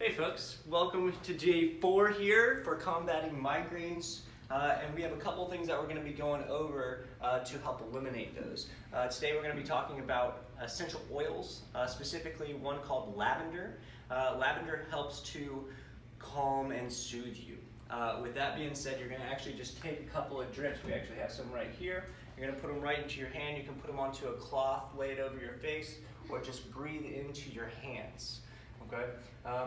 Hey folks, welcome to day 4 here for combating migraines. And we have a couple things that we're going to be going over to help eliminate those. Today we're going to be talking about essential oils, specifically one called lavender. Lavender helps to calm and soothe you. With that being said, you're going to actually just take a couple of drips. We actually have some right here. You're going to put them right into your hand. You can put them onto a cloth, lay it over your face, or just breathe into your hands. Okay.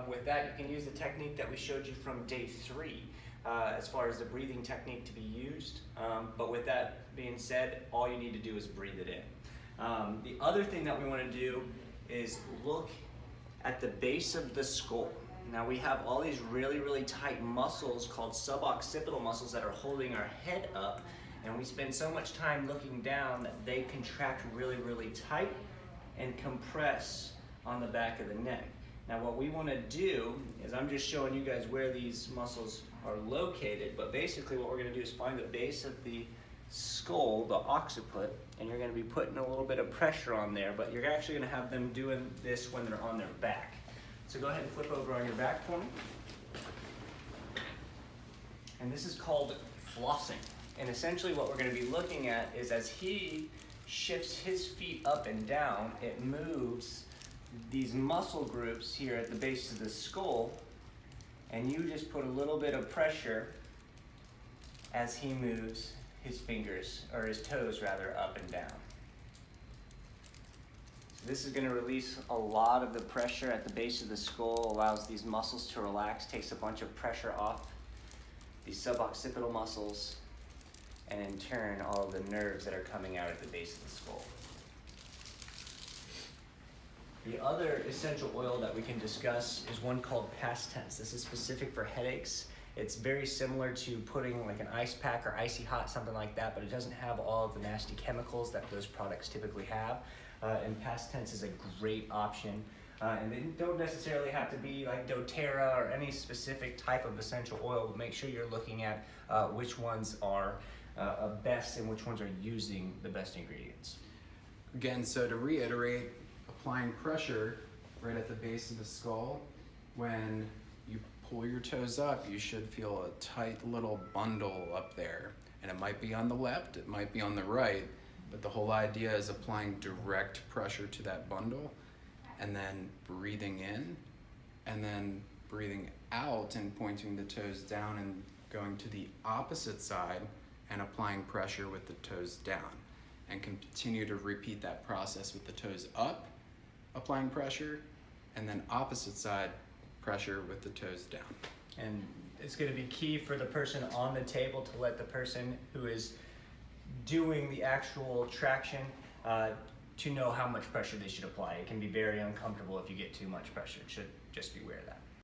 With that, you can use the technique that we showed you from day 3 as far as the breathing technique to be used. But with that being said, all you need to do is breathe it in. The other thing that we want to do is look at the base of the skull. Now we have all these really tight muscles called suboccipital muscles that are holding our head up, and we spend so much time looking down that they contract really tight and compress on the back of the neck. Now what we want to do is, I'm just showing you guys where these muscles are located, but basically what we're going to do is find the base of the skull, the occiput, and you're going to be putting a little bit of pressure on there, but you're actually going to have them doing this when they're on their back. So go ahead and flip over on your back for me. And this is called flossing. And essentially what we're going to be looking at is, as he shifts his feet up and down, it moves these muscle groups here at the base of the skull, and you just put a little bit of pressure as he moves his fingers, or his toes rather, up and down. So this is going to release a lot of the pressure at the base of the skull, allows these muscles to relax, takes a bunch of pressure off these suboccipital muscles, and in turn all of the nerves that are coming out at the base of the skull. The other essential oil that we can discuss is one called past tense. This is specific for headaches. It's very similar to putting like an ice pack or icy hot, something like that, but it doesn't have all of the nasty chemicals that those products typically have. And past tense is a great option. And they don't necessarily have to be like doTERRA or any specific type of essential oil, but make sure you're looking at which ones are best and which ones are using the best ingredients. Again, so to reiterate, applying pressure right at the base of the skull. When you pull your toes up, you should feel a tight little bundle up there. And it might be on the left, it might be on the right, but the whole idea is applying direct pressure to that bundle and then breathing in and then breathing out and pointing the toes down and going to the opposite side and applying pressure with the toes down. And continue to repeat that process with the toes up, applying pressure, and then opposite side pressure with the toes down. And it's going to be key for the person on the table to let the person who is doing the actual traction to know how much pressure they should apply. It can be very uncomfortable if you get too much pressure. Just be aware of that.